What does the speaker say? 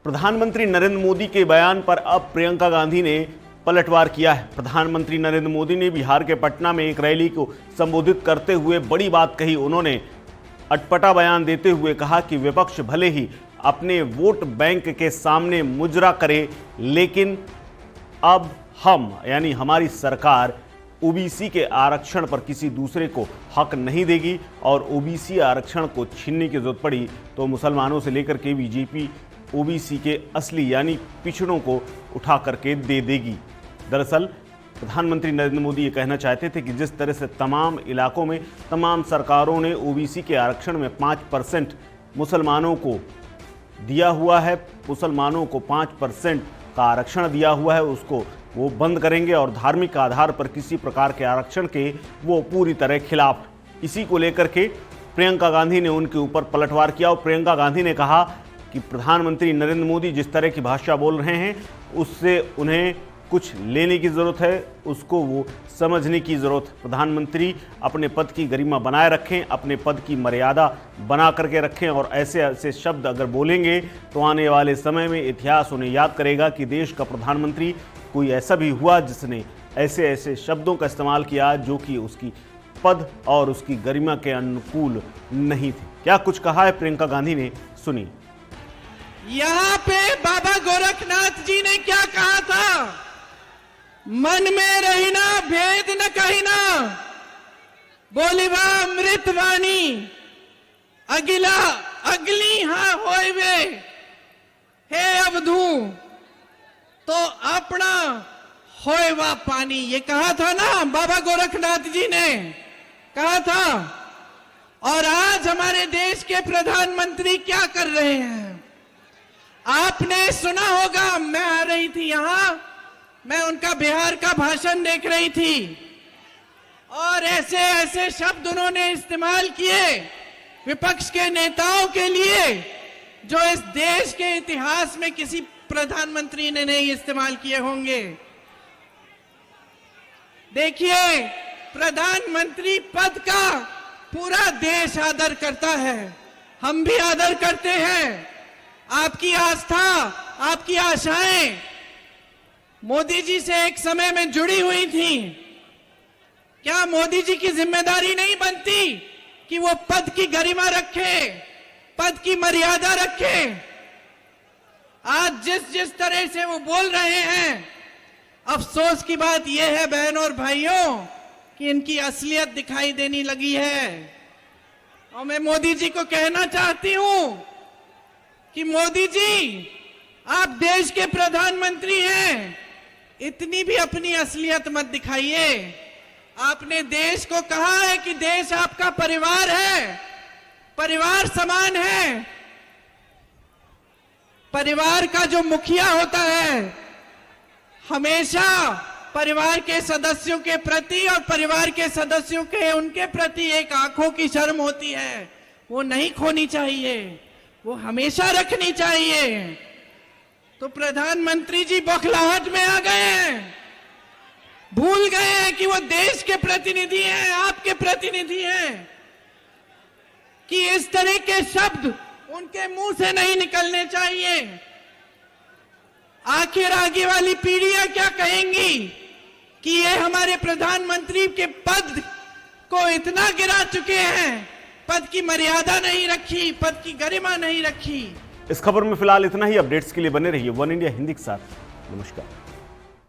प्रधानमंत्री नरेंद्र मोदी के बयान पर अब प्रियंका गांधी ने पलटवार किया है। प्रधानमंत्री नरेंद्र मोदी ने बिहार के पटना में एक रैली को संबोधित करते हुए बड़ी बात कही। उन्होंने अटपटा बयान देते हुए कहा कि विपक्ष भले ही अपने वोट बैंक के सामने मुजरा करे, लेकिन अब हम यानी हमारी सरकार ओबीसी के आरक्षण पर किसी दूसरे को हक नहीं देगी और ओबीसी आरक्षण को छीनने की जरूरत पड़ी तो मुसलमानों से लेकर के बीजेपी ओबीसी के असली यानी पिछड़ों को उठा करके दे देगी। दरअसल प्रधानमंत्री नरेंद्र मोदी ये कहना चाहते थे कि जिस तरह से तमाम इलाकों में तमाम सरकारों ने ओबीसी के आरक्षण में 5% मुसलमानों को दिया हुआ है, मुसलमानों को 5% का आरक्षण दिया हुआ है, उसको वो बंद करेंगे और धार्मिक आधार पर किसी प्रकार के आरक्षण के वो पूरी तरह खिलाफ। इसी को लेकर के प्रियंका गांधी ने उनके ऊपर पलटवार किया और प्रियंका गांधी ने कहा कि प्रधानमंत्री नरेंद्र मोदी जिस तरह की भाषा बोल रहे हैं उससे उन्हें कुछ लेने की ज़रूरत है, उसको वो समझने की ज़रूरत। प्रधानमंत्री अपने पद की गरिमा बनाए रखें, अपने पद की मर्यादा बना करके रखें और ऐसे ऐसे शब्द अगर बोलेंगे तो आने वाले समय में इतिहास उन्हें याद करेगा कि देश का प्रधानमंत्री कोई ऐसा भी हुआ जिसने ऐसे ऐसे शब्दों का इस्तेमाल किया जो कि उसकी पद और उसकी गरिमा के अनुकूल नहीं थे। क्या कुछ कहा है प्रियंका गांधी ने, सुनिए। यहाँ पे बाबा गोरखनाथ जी ने क्या कहा था, मन में रहिना भेद न कहिना, बोलिबा अमृत वाणी, अगिला अगली हाँ होइबे, हे अवधू तो अपना होएवा पानी। ये कहा था ना बाबा गोरखनाथ जी ने कहा था। और आज हमारे देश के प्रधानमंत्री क्या कर रहे हैं आपने सुना होगा। मैं आ रही थी यहां, मैं उनका बिहार का भाषण देख रही थी और ऐसे ऐसे शब्द उन्होंने इस्तेमाल किए विपक्ष के नेताओं के लिए जो इस देश के इतिहास में किसी प्रधानमंत्री ने नहीं इस्तेमाल किए होंगे। देखिए, प्रधानमंत्री पद का पूरा देश आदर करता है, हम भी आदर करते हैं। आपकी आस्था, आपकी आशाएं मोदी जी से एक समय में जुड़ी हुई थी। क्या मोदी जी की जिम्मेदारी नहीं बनती कि वो पद की गरिमा रखे, पद की मर्यादा रखे? आज जिस तरह से वो बोल रहे हैं, अफसोस की बात यह है बहनों और भाइयों कि इनकी असलियत दिखाई देने लगी है। और मैं मोदी जी को कहना चाहती हूं कि मोदी जी, आप देश के प्रधानमंत्री हैं, इतनी भी अपनी असलियत मत दिखाइए। आपने देश को कहा है कि देश आपका परिवार है, परिवार समान है। परिवार का जो मुखिया होता है हमेशा परिवार के सदस्यों के प्रति और परिवार के सदस्यों के उनके प्रति एक आंखों की शर्म होती है, वो नहीं खोनी चाहिए, वो हमेशा रखनी चाहिए। तो प्रधानमंत्री जी बौखलाहट में आ गए हैं, भूल गए हैं कि वो देश के प्रतिनिधि हैं, आपके प्रतिनिधि हैं, कि इस तरह के शब्द उनके मुंह से नहीं निकलने चाहिए। आखिर आगे वाली पीढ़ियां क्या कहेंगी कि ये हमारे प्रधानमंत्री के पद को इतना गिरा चुके हैं, पद की मर्यादा नहीं रखी, पद की गरिमा नहीं रखी। इस खबर में फिलहाल इतना ही। अपडेट्स के लिए बने रहिए वन इंडिया हिंदी के साथ। नमस्कार।